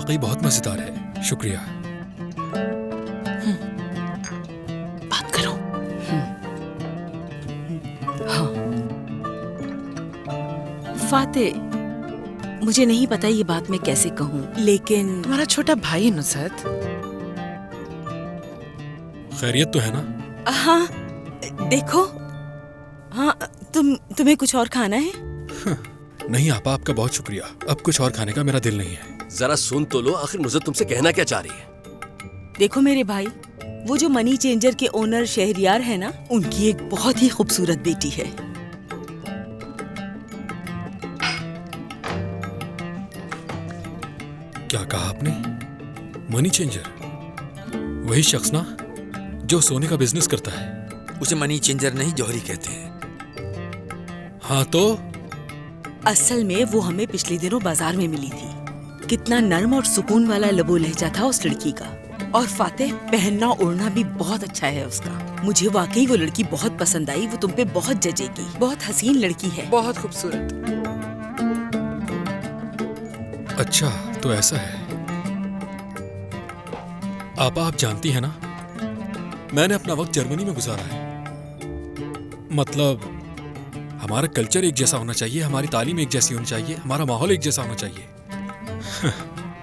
वाकई बहुत मजेदार है, शुक्रिया। बात करो। हाँ फातेह, मुझे नहीं पता ये बात मैं कैसे कहूँ, लेकिन तुम्हारा छोटा भाई है नुसरत। खैरियत तो है ना? हाँ देखो, हाँ तुम्हें कुछ और खाना है? नहीं आपा, आपका बहुत शुक्रिया। अब कुछ और खाने का मेरा दिल नहीं है। जरा सुन तो लो, आखिर नुसरत तुमसे कहना क्या चाह रही है? देखो मेरे भाई, वो जो मनी चेंजर के ओनर शहरियार है ना, उनकी एक बहुत ही खूबसूरत बेटी है। क्या कहा आपने? Money changer? वही शख्स ना जो सोने का बिजनेस करता है? उसे मनी चेंजर नहीं, जौहरी कहते हैं। हाँ तो? असल में वो हमें पिछले दिनों बाजार में मिली थी। कितना नर्म और सुकून वाला लबो लहजा था उस लड़की का। और फातेह, पहनना ओढ़ना भी बहुत अच्छा है उसका। मुझे वाकई वो लड़की बहुत पसंद आई। वो तुम पे बहुत जचेगी। बहुत हसीन लड़की है। बहुत खूबसूरत। अच्छा तो ऐसा है। आप जानती है ना, मैंने अपना वक्त जर्मनी में गुजारा है। मतलब हमारा कल्चर एक जैसा होना चाहिए, हमारी तालीम एक जैसी होनी चाहिए, हमारा माहौल एक जैसा होना चाहिए।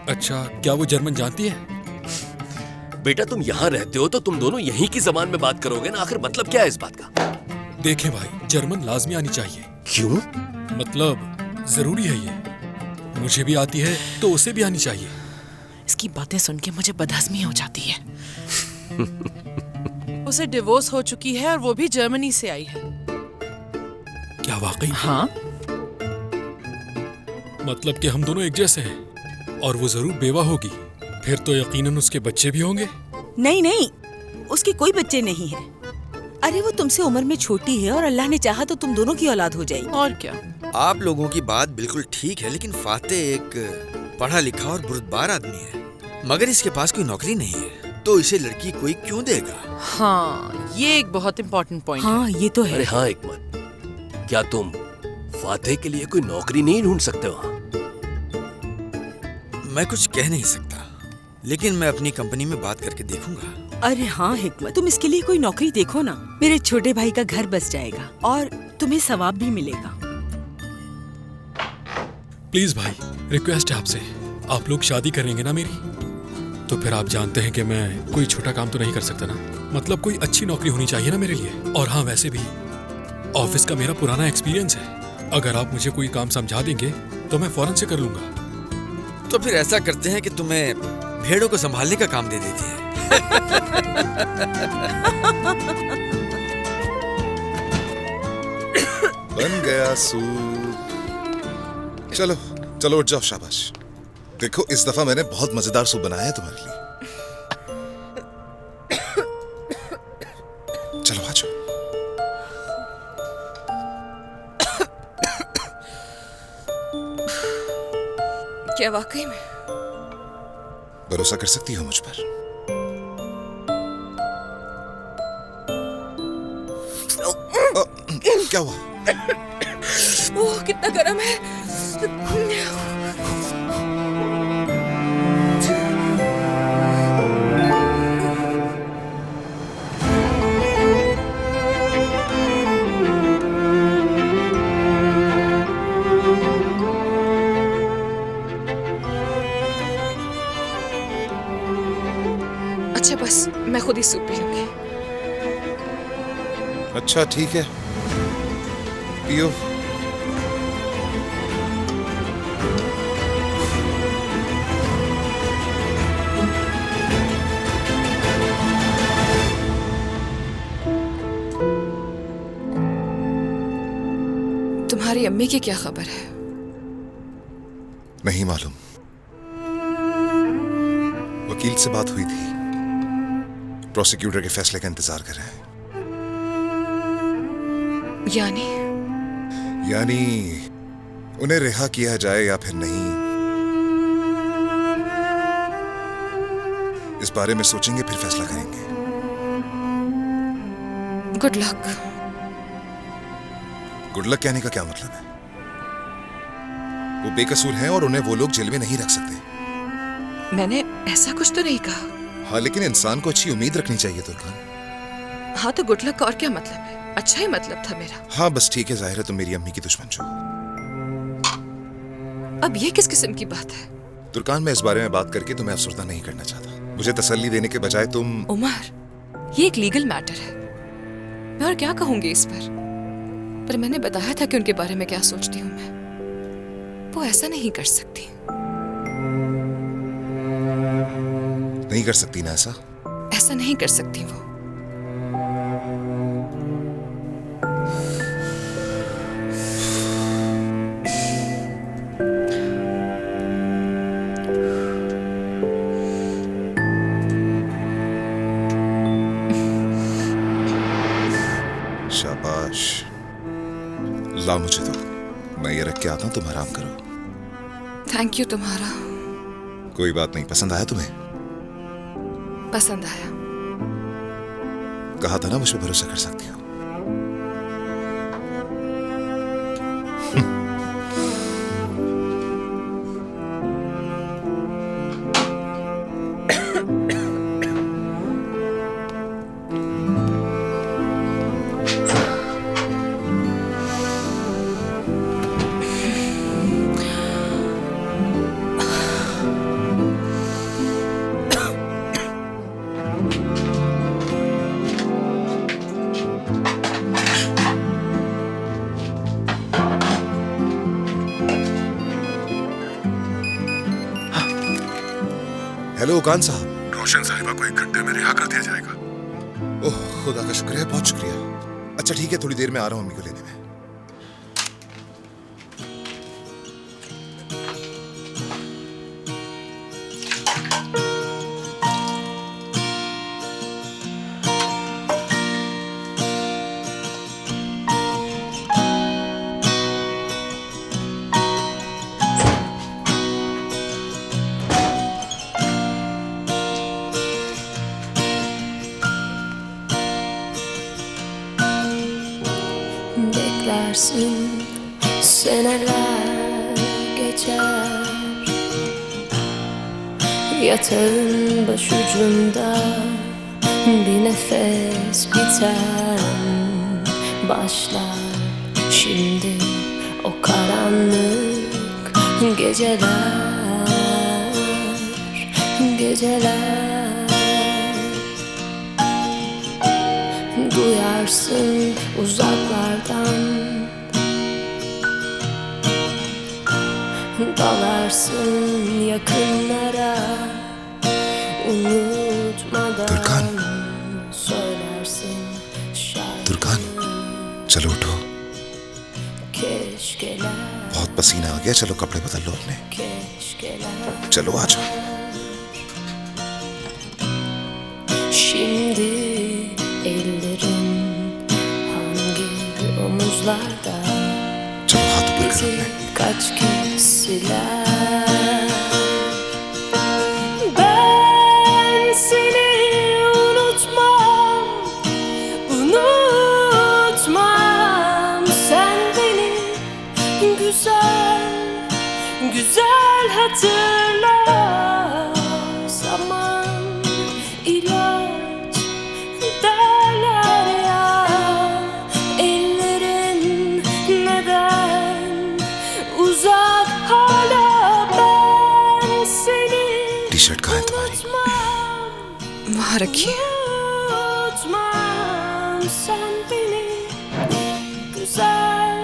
अच्छा, क्या वो जर्मन जानती है? बेटा तुम यहाँ रहते हो तो तुम दोनों यहीं की जबान में बात करोगे ना, आखिर मतलब क्या है इस बात का? देखें भाई, जर्मन लाजमी आनी चाहिए। क्यों? मतलब जरूरी है ये। मुझे भी आती है तो उसे भी आनी चाहिए। इसकी बातें सुन के मुझे बदहजमी हो जाती है। उसे डिवोर्स हो चुकी है और वो भी जर्मनी से आई है। क्या वाकई? हाँ। मतलब कि हम दोनों एक जैसे हैं और वो जरूर बेवा होगी। फिर तो यकीनन उसके बच्चे भी होंगे। नहीं नहीं, उसके कोई बच्चे नहीं है। अरे वो तुमसे उम्र में छोटी है और अल्लाह ने चाहा तो तुम दोनों की औलाद हो जाएगी। और क्या। आप लोगों की बात बिल्कुल ठीक है, लेकिन फातेह एक पढ़ा लिखा और बुर्दबार आदमी है, मगर इसके पास कोई नौकरी नहीं है, तो इसे लड़की कोई क्यों देगा? हाँ, ये एक बहुत इम्पोर्टेंट पॉइंट है। हाँ ये तो है। अरे हाँ हिकमत, क्या तुम फातेह के लिए कोई नौकरी नहीं ढूंढ सकते वहाँ? मैं कुछ कह नहीं सकता, लेकिन मैं अपनी कंपनी में बात करके देखूंगा। अरे हाँ हिकमत, तुम इसके लिए कोई नौकरी देखो ना। मेरे छोटे भाई का घर बस जाएगा और तुम्हें सवाब भी मिलेगा। प्लीज भाई, रिक्वेस्ट है आपसे, आप लोग शादी करेंगे ना मेरी, तो फिर आप जानते हैं कि मैं कोई छोटा काम तो नहीं कर सकता ना। मतलब कोई अच्छी नौकरी होनी चाहिए ना मेरे लिए। और हाँ, वैसे भी ऑफिस का मेरा पुराना एक्सपीरियंस है। अगर आप मुझे कोई काम समझा देंगे तो मैं फौरन से कर लूंगा। तो फिर ऐसा करते हैं कि तुम्हें भेड़ों को संभालने का काम दे देते हैं। बन गया सूप। चलो चलो उठ जाओ, शाबाश। देखो इस दफा मैंने बहुत मजेदार सूप बनाया है तुम्हारे लिए। चलो आ जाओ। क्या वाकई में? भरोसा कर सकती हो मुझ पर? क्या हुआ? ओह कितना गर्म है। अच्छा बस मैं खुद ही सूप पी लूंगी। अच्छा ठीक है, पियो। तुम्हारी अम्मी की क्या खबर है? नहीं मालूम। वकील से बात हुई थी, प्रोसिक्यूटर के फैसले का इंतजार कर रहे हैं। यानी उन्हें रिहा किया जाए या फिर नहीं, इस बारे में सोचेंगे फिर फैसला करेंगे। Good luck. गुड लक कहने का क्या मतलब है? वो बेकसूर हैं और उन्हें वो लोग जेल में नहीं रख सकते। मैंने ऐसा कुछ तो नहीं कहा। हाँ, लेकिन इंसान को अच्छी उम्मीद रखनी चाहिए तुर्कान। हाँ तो गुड लक और क्या मतलब है, अच्छा ही मतलब था मेरा। हाँ बस ठीक है, जाहिर है तुम मेरी अम्मी की दुश्मन छो। अब ये किस किस्म की बात है? तुर्कान, मैं इस बारे में बात करके तुम्हें अफसरदा नहीं करना चाहता। मुझे तसल्ली देने के बजाय तुम... उमर, ये एक लीगल मैटर है, मैं और क्या कहूंगी इस पर मैंने बताया था कि उनके बारे में क्या सोचती हूँ मैं। वो ऐसा नहीं कर सकती। नहीं कर सकती ना ऐसा? ऐसा नहीं कर सकती वो। शाबाश, ला मुझे दो, मैं ये रख के आता हूं, तुम आराम करो। थैंक यू तुम्हारा। कोई बात नहीं। पसंद आया तुम्हें? पसंद आया। कहा था ना मुझ पे भरोसा कर सकती हो। हेलो कान साहब, रोशन साहिबा को 1 घंटे में रिहा कर दिया जाएगा। ओह खुदा का शुक्र है, बहुत शुक्रिया। अच्छा ठीक है, थोड़ी देर में आ रहा हूँ अम्मी को लेने में। Beklersin, seneler geçer, yatağın başucunda bir nefes biter. Başlar şimdi o karanlık geceler, geceler. Duyarsın uzaklardan, dalarsın yakınlara, unutmadan Türkan. söylersin şarkı. Turkan, चलो उठो, Keşkeler, बहुत पसीना आ गया। चलो कपड़े बदल लो अपने, keşkeler. चलो आ जाओ। Şimdi ellerin hangi omuzlarda, चलो हाथ ऊपर करो bizi अपने। kaç kez siler. Ben seni unutmam, unutmam. Sen beni güzel, güzel hatırla. Zaman ilaç derler ya, ellerin neden uzak hala. Ben seni T shirt कहाँ है तुम्हारी? unutmam, वहाँ रखिए। unutmam. Sen beni güzel,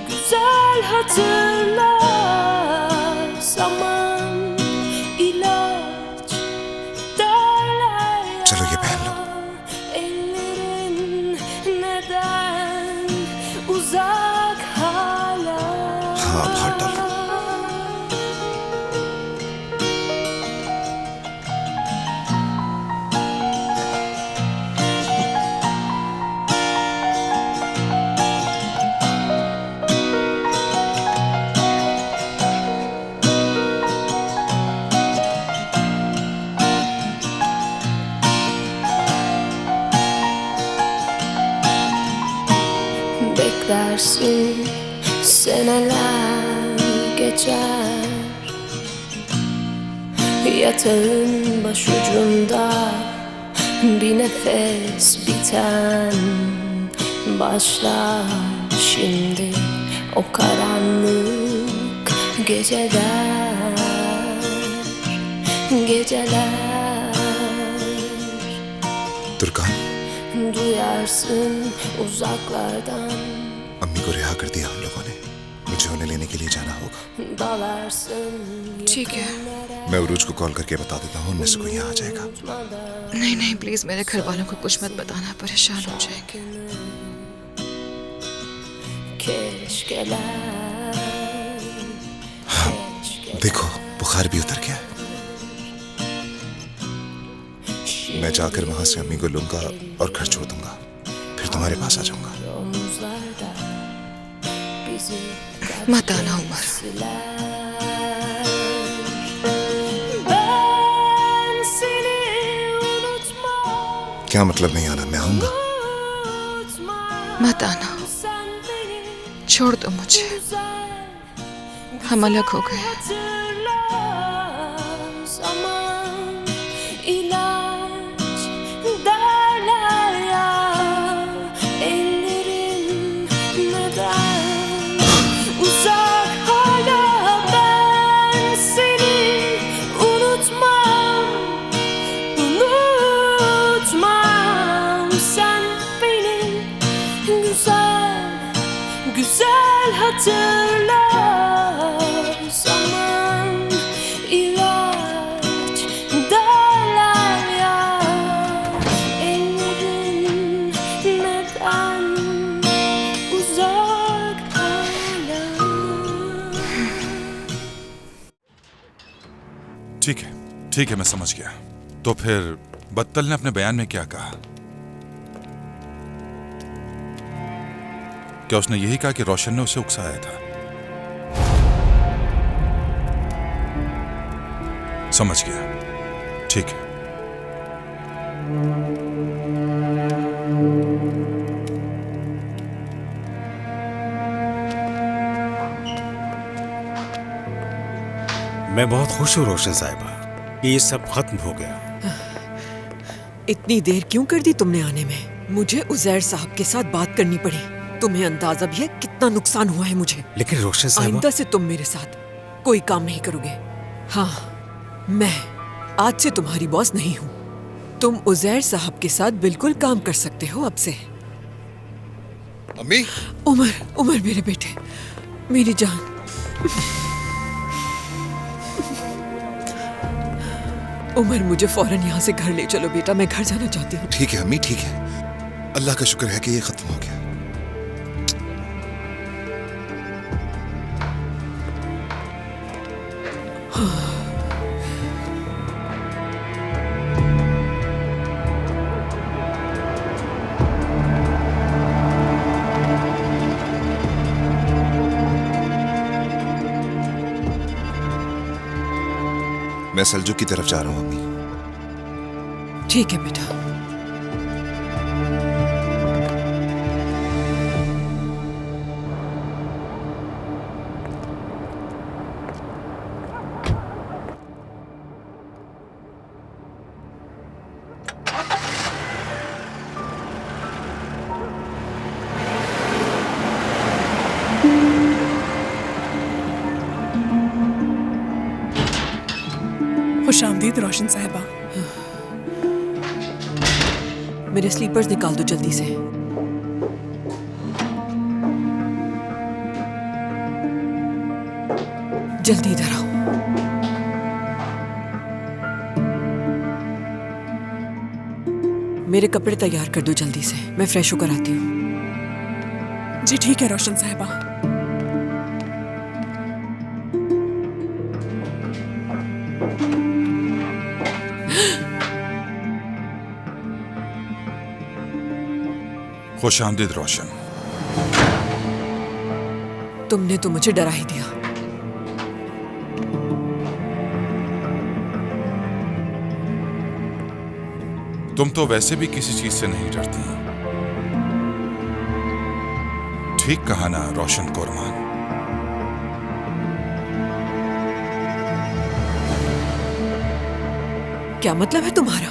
güzel hatırla. Zaman ilaç derler ya, चलो ये पहन लो। ellerin neden uzak hala. हाँ अब हाथ डालो। Beklersin, seneler geçer, Yatağın başucunda bir nefes biten başlar şimdi o karanlık geceler, geceler. Turkan, Duyarsın uzaklardan अम्मी को रिहा कर दिया हम लोगों ने। मुझे उन्हें लेने के लिए जाना होगा। dalarsın ठीक है। मैं उरूज को कॉल करके बता देता हूँ, उनमें से कोई यहाँ आ जाएगा। नहीं नहीं प्लीज मेरे घर वालों को कुछ मत बताना, परेशान हो जाएंगे। keşkeler, keşkeler. देखो बुखार भी उतर गया है। मैं जाकर वहां से अम्मी को लूंगा और घर छोड़ दूंगा, फिर तुम्हारे पास आ जाऊंगा। Omuzlarda bizi मत आना उमर। Ben seni unutmam, क्या मतलब नहीं आना? मैं आऊंगा। unutmam. मत आना, Sen beni छोड़ दो मुझे, हम अलग हो गए हैं। hatırla. Zaman ilaç derler ya, ellerin neden uzak hala? Ben seni unutmam, unutmam. Sen beni güzel, güzel hatırla. Zaman ilaç derler ya, ellerin neden uzak hala? ठीक है मैं समझ गया। तो फिर बत्तल ने अपने बयान में क्या कहा? क्या उसने यही कहा कि रोशन ने उसे उकसाया था? समझ गया, ठीक है। मैं बहुत खुश हूँ रोशन साहिबा कि ये सब खत्म हो गया। इतनी देर क्यों कर दी तुमने आने में? मुझे उजैर साहब के साथ बात करनी पड़ी। तुम्हें अंदाजा भी है कितना नुकसान हुआ है मुझे। लेकिन रोशन साहिबा, आइंदा से तुम मेरे साथ कोई काम नहीं करोगे। हाँ, मैं आज से तुम्हारी बॉस नहीं हूँ। तुम उजैर साहब के साथ बिल्कुल काम कर सकते हो अब से। अम्मी, उमर, उमर मेरे बेटे, मेरी जान। उमर, मुझे फौरन यहाँ से घर ले चलो बेटा, मैं घर जाना चाहती हूँ। ठीक है अम्मी, ठीक है। अल्लाह का शुक्र है कि ये खत्म हो गया। मैं सलजू की तरफ जा रहा हूँ अम्मी। ठीक है बेटा। खुशामदीद रोशन साहिबा। मेरे स्लीपर्स निकाल दो जल्दी से। जल्दी इधर आओ। मेरे कपड़े तैयार कर दो जल्दी से, मैं फ्रेश होकर आती हूँ। जी ठीक है रोशन साहिबा। खुशामदीद रोशन। तुमने तो मुझे डरा ही दिया। तुम तो वैसे भी किसी चीज से नहीं डरती। ठीक कहा ना रोशन कुरमान। क्या मतलब है तुम्हारा?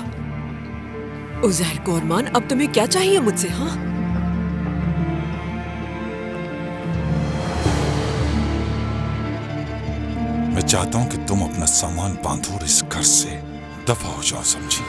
उज़ैर कोरमान, अब तुम्हें क्या चाहिए मुझसे? हाँ, मैं चाहता हूं कि तुम अपना सामान बांधो और इस घर से दफा हो जाओ, समझी?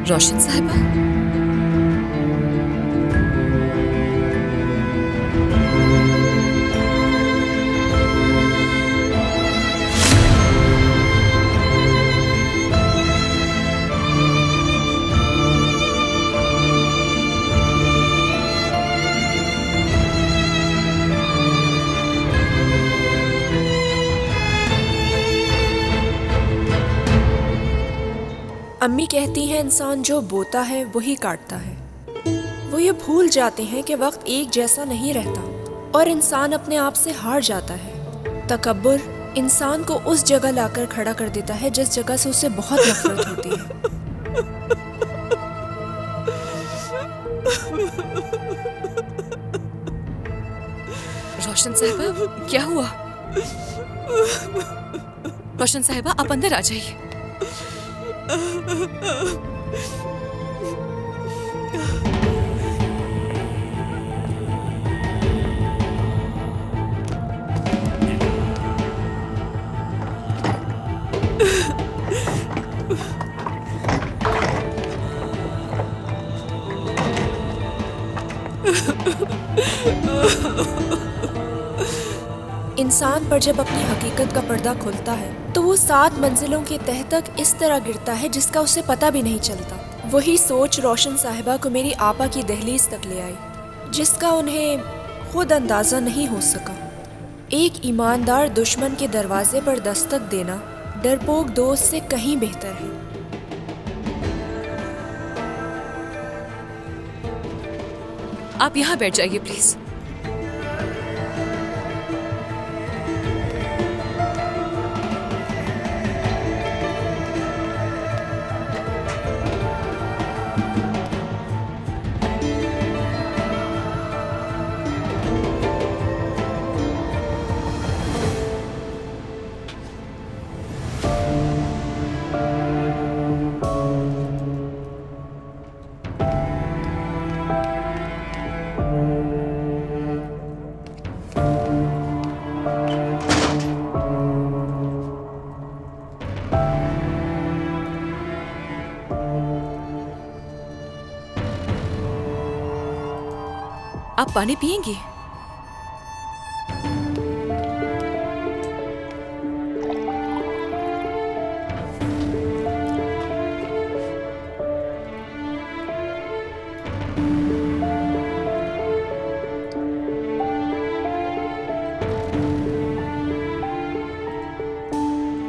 रोशन साहिबा, अम्मी कहती हैं इंसान जो बोता है वही काटता है। वो ये भूल जाते हैं कि वक्त एक जैसा नहीं रहता और इंसान अपने आप से हार जाता है। तकब्बुर इंसान को उस जगह लाकर खड़ा कर देता है जिस जगह से उसे बहुत नफरत होती है। रोशन साहिबा, क्या हुआ? रोशन साहिबा, आप अंदर आ जाइए। इंसान पर जब अपनी हकीकत का पर्दा खुलता है तो वो 7 मंजिलों के तह तक इस तरह गिरता है जिसका उसे पता भी नहीं चलता। वही सोच रोशन साहिबा को मेरी आपा की दहलीज तक ले आई, जिसका उन्हें खुद अंदाजा नहीं हो सका। एक ईमानदार दुश्मन के दरवाजे पर दस्तक देना डरपोक दोस्त से कहीं बेहतर है। आप यहाँ बैठ जाइए प्लीज। आप पानी पिएंगी?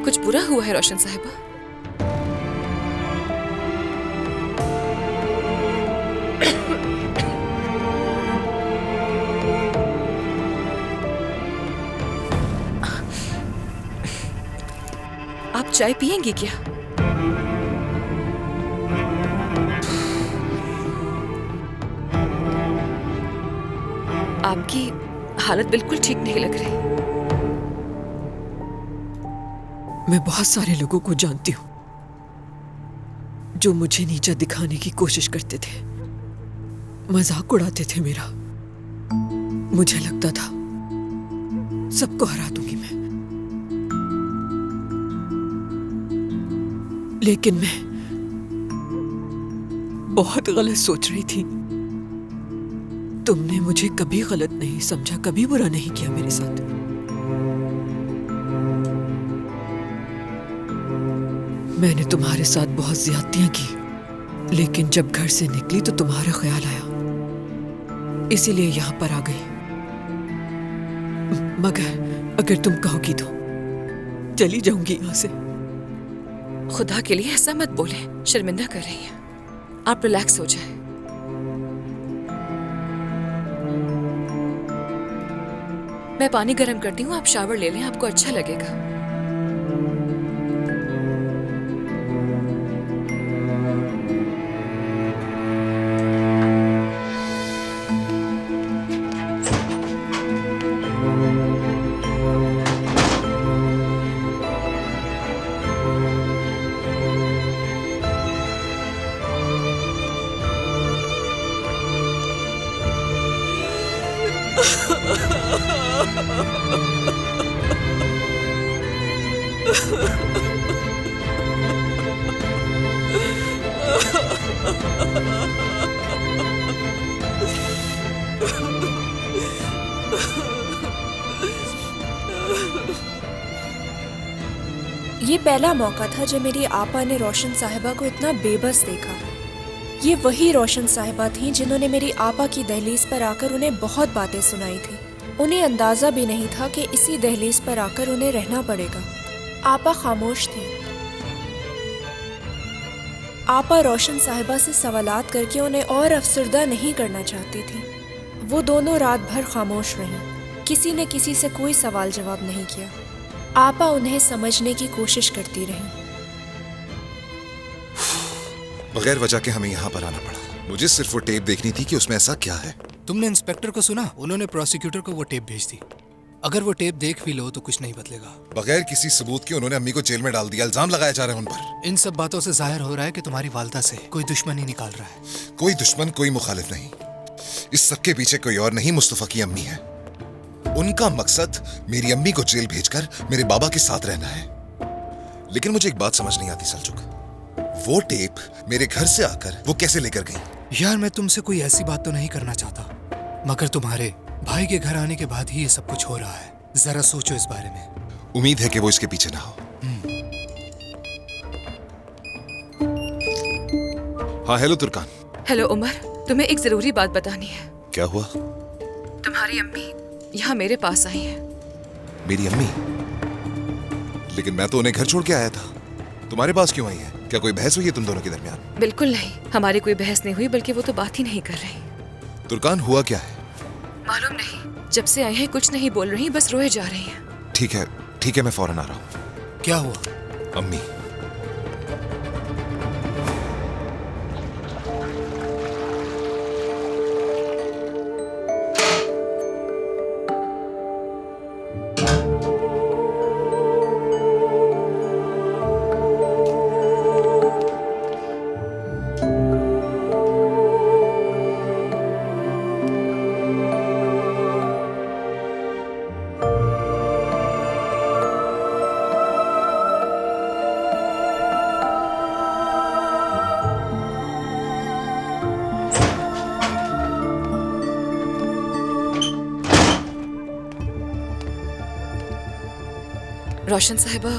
कुछ बुरा हुआ है रोशन साहिबा? आप चाय पिएंगी क्या? आपकी हालत बिल्कुल ठीक नहीं लग रही। मैं बहुत सारे लोगों को जानती हूँ जो मुझे नीचा दिखाने की कोशिश करते थे, मजाक उड़ाते थे मेरा। मुझे लगता था सबको हरा दूंगी मैं, लेकिन मैं बहुत गलत सोच रही थी। तुमने मुझे कभी गलत नहीं समझा, कभी बुरा नहीं किया मेरे साथ। मैंने तुम्हारे साथ बहुत ज्यादतियां की, लेकिन जब घर से निकली तो तुम्हारा ख्याल आया, इसीलिए यहां पर आ गई। मगर अगर तुम कहोगी तो चली जाऊंगी यहां से। खुदा के लिए ऐसा मत बोले, शर्मिंदा कर रही हैं। आप रिलैक्स हो जाएं। मैं पानी गर्म करती हूँ, आप शावर ले लें, आपको अच्छा लगेगा। ये पहला मौका था जब मेरी आपा ने रोशन साहिबा को इतना बेबस देखा। ये वही रोशन साहिबा थीं जिन्होंने मेरी आपा की दहलीज पर आकर उन्हें बहुत बातें सुनाई थी। उन्हें अंदाजा भी नहीं था कि इसी दहलीज पर आकर उन्हें रहना पड़ेगा। आपा खामोश थी। आपा रोशन साहिबा से सवालात करके उन्हें और अफसरदा नहीं करना चाहती थी। वो दोनों रात भर खामोश रहीं। किसी ने किसी से कोई सवाल जवाब नहीं किया। आपा उन्हें समझने की कोशिश करती रही। बगैर वजह के हमें यहाँ पर आना पड़ा। मुझे सिर्फ वो टेप देखनी थी कि उसमें ऐसा क्या है। तुमने इंस्पेक्टर को सुना? उन्होंने प्रोसिक्यूटर को वो टेप भेज दी। अगर वो टेप देख भी लो तो कुछ नहीं बदलेगा। बगैर किसी सबूत के उन्होंने अम्मी को जेल में डाल दिया। इल्जाम लगाया जा रहा है उन पर। इन सब बातों से जाहिर हो रहा है कि तुम्हारी वालदा से कोई दुश्मनी निकाल रहा है। कोई दुश्मन, कोई मुखालिफ नहीं। इस सब के पीछे कोई और नहीं, मुस्तफा की अम्मी है। उनका मकसद मेरी अम्मी को जेल भेजकर मेरे बाबा के साथ रहना है। लेकिन मुझे एक बात समझ नहीं आती सलचुक, वो टेप मेरे घर से आकर वो कैसे लेकर गई? यार मैं तुमसे कोई ऐसी बात तो नहीं करना चाहता, मगर तुम्हारे भाई के घर आने के बाद ही ये सब कुछ हो रहा है। जरा सोचो इस बारे में। उम्मीद है कि वो इसके पीछे ना हो। हाँ हेलो तुर्कान। हेलो उमर, तुम्हें एक जरूरी बात बतानी है। क्या हुआ? तुम्हारी अम्मी यहाँ मेरे पास आई है। मेरी अम्मी? लेकिन मैं तो उन्हें घर छोड़ के आया था। तुम्हारे पास क्यों आई है? क्या कोई बहस हुई है तुम दोनों के दरमियान? बिल्कुल नहीं, हमारी कोई बहस नहीं हुई, बल्कि वो तो बात ही नहीं कर रही। तुर्कान हुआ क्या है? मालूम नहीं, जब से आई है कुछ नहीं बोल रही, बस रोए जा रही है। ठीक है मैं फौरन आ रहा हूँ। क्या हुआ? अम्मी। रोशन साहिबा,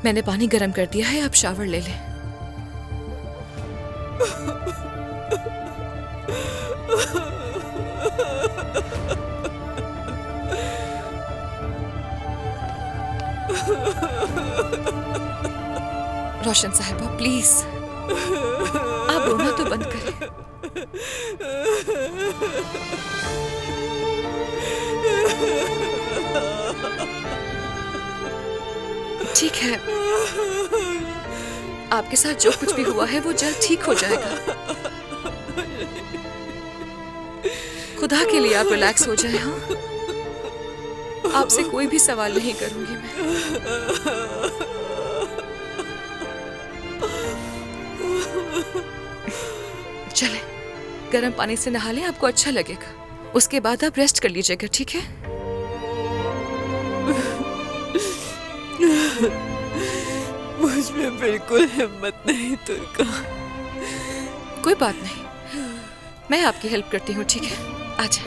मैंने पानी गर्म कर दिया है, आप शावर ले लें। रोशन साहिबा प्लीज, आप रोना तो बंद करें। ठीक है, आपके साथ जो कुछ भी हुआ है वो जल्द ठीक हो जाएगा। खुदा के लिए आप रिलैक्स हो जाए। हाँ, आपसे कोई भी सवाल नहीं करूंगी मैं। चले, गर्म पानी से नहा लें, आपको अच्छा लगेगा। उसके बाद आप रेस्ट कर लीजिएगा, ठीक है? मुझ में बिल्कुल हिम्मत नहीं तुर्का। कोई बात नहीं, मैं आपकी हेल्प करती हूँ, ठीक है? आजा।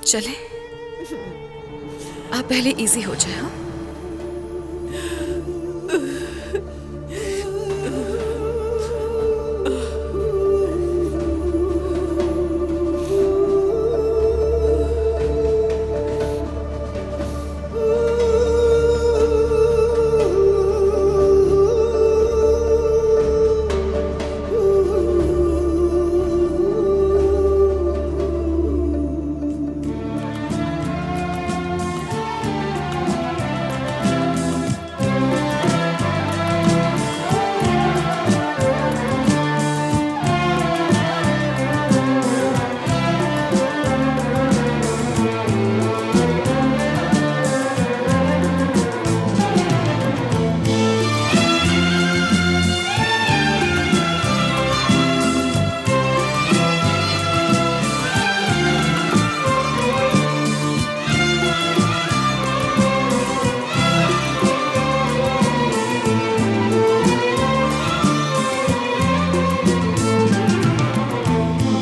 चले, आप पहले इजी हो जाए। हाँ,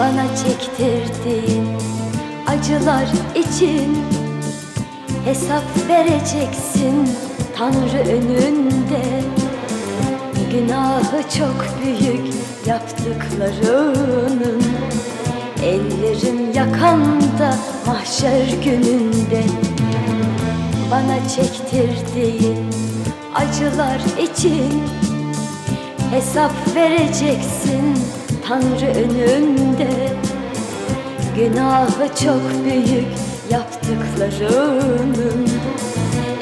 Bana çektirdiğin acılar için hesap vereceksin Tanrı önünde. Günahı çok büyük yaptıklarının, ellerim yakanda mahşer gününde. Bana çektirdiğin acılar için hesap vereceksin Tanrı önünde. Günahı çok büyük yaptıklarının,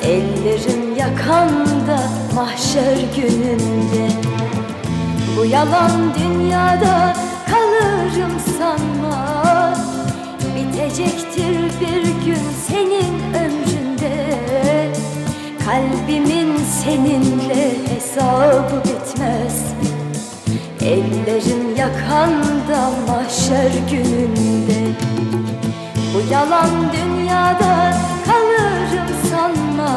ellerim yakanda mahşer gününde. Bu yalan dünyada kalırım sanma, bitecektir bir gün senin ömründe. Kalbimin seninle hesabı bitmez, ellerim yakanda mahşer gününde. Bu yalan dünyada kalırım sanma,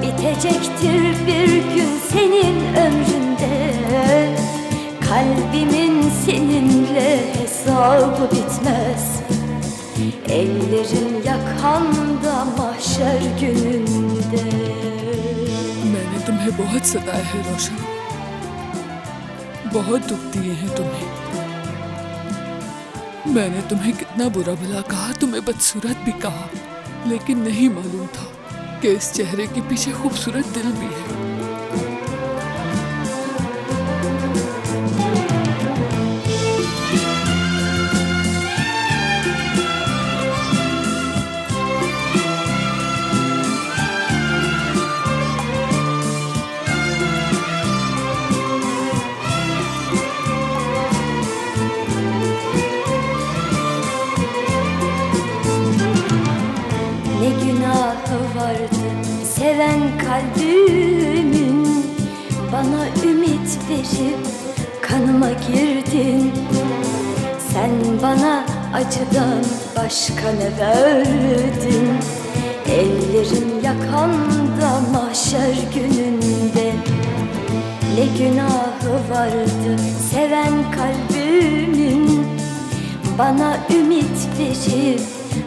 bitecektir bir gün senin ömründe. Kalbimin seninle hesabı bitmez, ellerim yakanda mahşer gününde. मैंने तुम्हें बहुत सताया है रोशन, बहुत दुख दिए हैं तुम्हें। मैंने तुम्हें कितना बुरा भला कहा, तुम्हें बदसूरत भी कहा, लेकिन नहीं मालूम था कि इस चेहरे के पीछे खूबसूरत दिल भी है। Ne günahı vardı seven kalbimin, bana ümit verip kanıma girdin. Sen bana acıdan başka ne verdin? Ellerim yakanda mahşer gününde. Ne günahı vardı seven kalbimin, bana ümit verip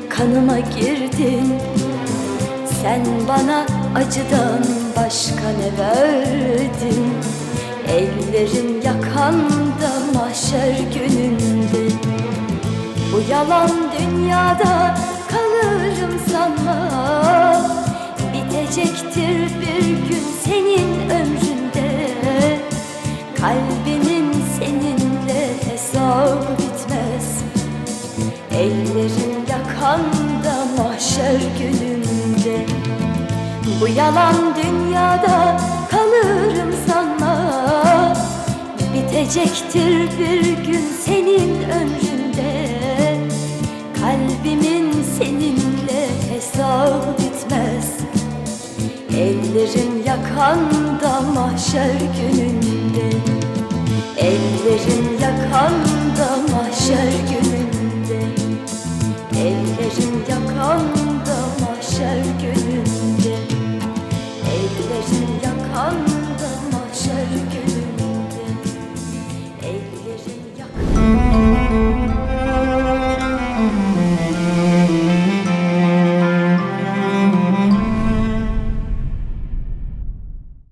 kanıma girdin. Sen bana acıdan başka ne verdin? Ellerin yakanda mahşer gününde. Bu yalan dünyada kalırım sanma. Bitecektir bir gün senin ömründe. Kalbinin seninle hesabı bitmez. Ellerin yakanda mahşer gününde. Bu yalan dünyada kalırım sanma. Bitecektir bir gün senin ömründe. Kalbimin seninle hesabı bitmez. Ellerin yakanda mahşer gününde.